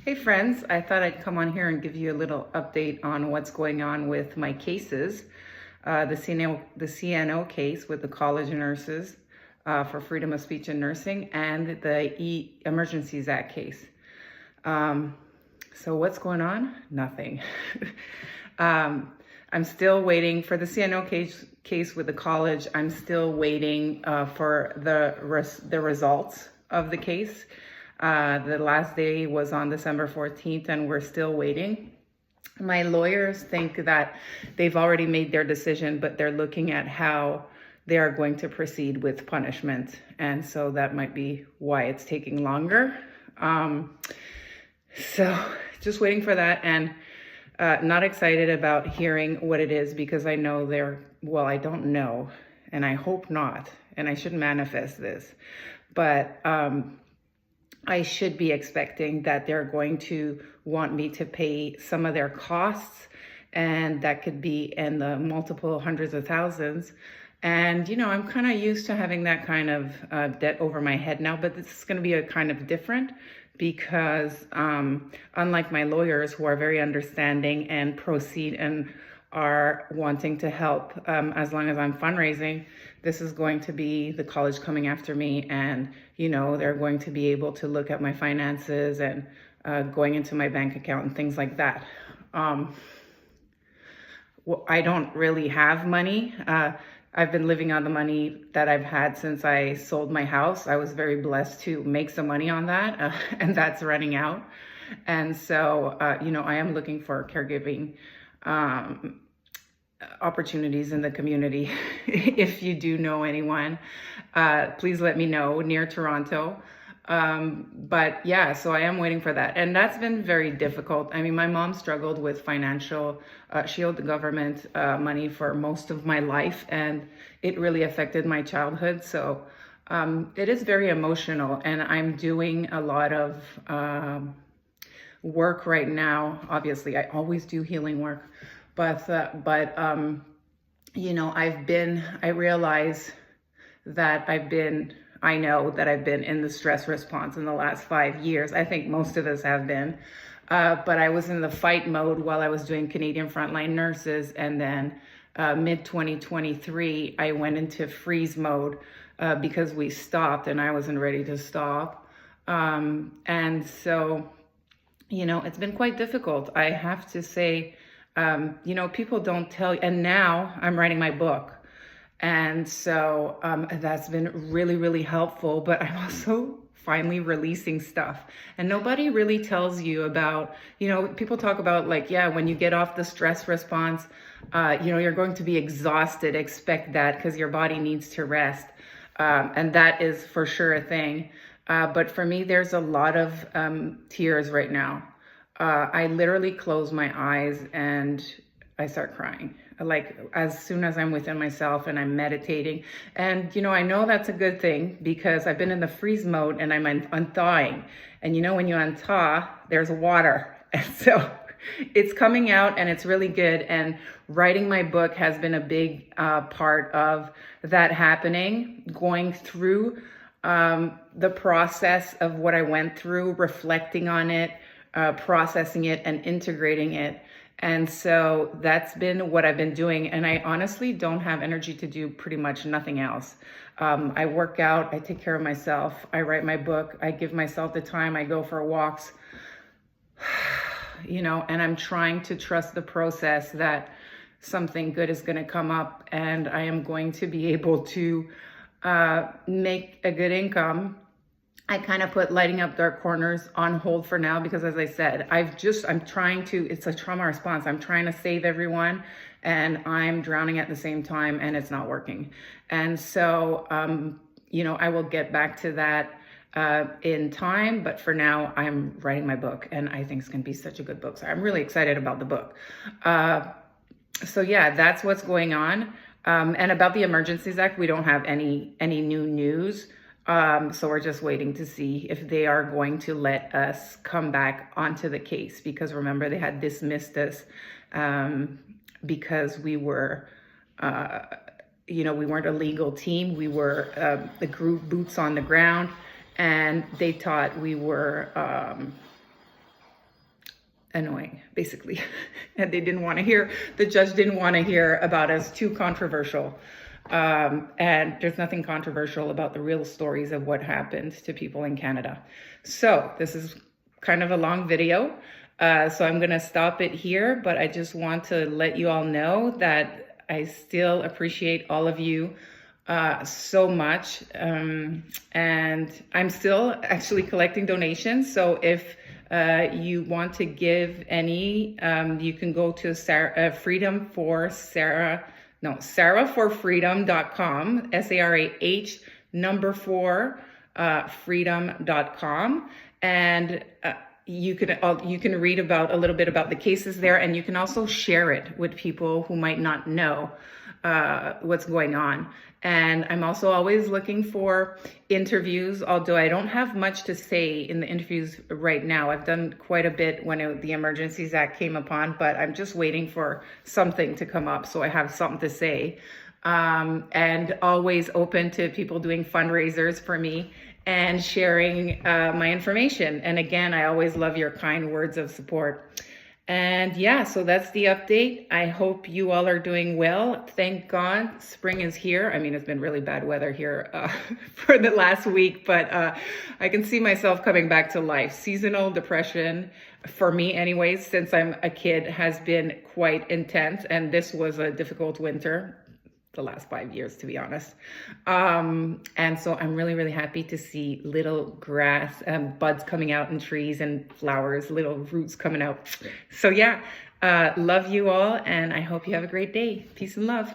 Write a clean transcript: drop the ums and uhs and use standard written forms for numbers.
Hey friends, I thought I'd come on here and give you a little update on what's going on with my cases. The CNO case with the College of Nurses for Freedom of Speech in Nursing, and the Emergencies Act case. So what's going on? Nothing. I'm still waiting for the CNO case with the college. I'm still waiting for the results of the case. The last day was on December 14th, and we're still waiting. My lawyers think that they've already made their decision, but they're looking at how they are going to proceed with punishment. And so that might be why it's taking longer. So just waiting for that, and not excited about hearing what it is, because I know I don't know, and I hope not, and I should manifest this, but I should be expecting that they're going to want me to pay some of their costs, and that could be in the multiple hundreds of thousands. And, I'm kind of used to having that kind of debt over my head now, but this is going to be a kind of different, because unlike my lawyers, who are very understanding and proceed and are wanting to help as long as I'm fundraising, this is going to be the college coming after me, and they're going to be able to look at my finances and going into my bank account and things like that. I don't really have money. I've been living on the money that I've had since I sold my house. I was very blessed to make some money on that, and that's running out. And so, I am looking for caregiving opportunities in the community. If you do know anyone, please let me know, near Toronto. But yeah, so I am waiting for that. And that's been very difficult. I mean, my mom struggled with financial, she owed the government money for most of my life, and it really affected my childhood. So it is very emotional, and I'm doing a lot of work right now. Obviously, I always do healing work, but I realize that I know that I've been in the stress response in the last 5 years. I think most of us have been. But I was in the fight mode while I was doing Canadian Frontline Nurses. And then mid-2023, I went into freeze mode because we stopped, and I wasn't ready to stop. And so, it's been quite difficult. I have to say, people don't tell you. And now I'm writing my book. And so that's been really, really helpful. But I'm also finally releasing stuff. And nobody really tells you about, people talk about when you get off the stress response, you're going to be exhausted. Expect that, because your body needs to rest. And that is for sure a thing. But for me, there's a lot of tears right now. I literally close my eyes and I start crying, as soon as I'm within myself and I'm meditating. And, I know that's a good thing, because I've been in the freeze mode and I'm unthawing. And, when you unthaw, there's water. And so it's coming out, and it's really good. And writing my book has been a big part of that happening, going through the process of what I went through, reflecting on it, processing it, and integrating it. And so that's been what I've been doing. And I honestly don't have energy to do pretty much nothing else. I work out, I take care of myself, I write my book, I give myself the time, I go for walks, and I'm trying to trust the process that something good is going to come up, and I am going to be able to make a good income. I kind of put lighting up dark corners on hold for now, because as I said, I'm trying to, it's a trauma response. I'm trying to save everyone, and I'm drowning at the same time, and it's not working. And so, I will get back to that in time, but for now I'm writing my book, and I think it's going to be such a good book. So I'm really excited about the book. So yeah, that's what's going on. And about the Emergencies Act, we don't have any new news. So we're just waiting to see if they are going to let us come back onto the case, because remember, they had dismissed us because we were, we weren't a legal team. We were the group boots on the ground, and they thought we were annoying, basically. And the judge didn't want to hear about us too controversial. And there's nothing controversial about the real stories of what happened to people in Canada. So this is kind of a long video. So I'm going to stop it here, but I just want to let you all know that I still appreciate all of you so much. And I'm still actually collecting donations. So if you want to give any, you can go to sarahforfreedom.com, SARAH number 4, freedom.com. And you can read about a little bit about the cases there, and you can also share it with people who might not know what's going on. And I'm also always looking for interviews, although I don't have much to say in the interviews right now. I've done quite a bit when the Emergencies Act came upon, but I'm just waiting for something to come up so I have something to say. And always open to people doing fundraisers for me and sharing my information. And again, I always love your kind words of support. And yeah, so that's the update. I hope you all are doing well. Thank God spring is here. I mean, it's been really bad weather here for the last week, but I can see myself coming back to life. Seasonal depression, for me anyways, since I'm a kid, has been quite intense. And this was a difficult winter, the last 5 years, to be honest. And so I'm really, really happy to see little grass, buds coming out in trees and flowers, little roots coming out. So yeah, love you all. And I hope you have a great day. Peace and love.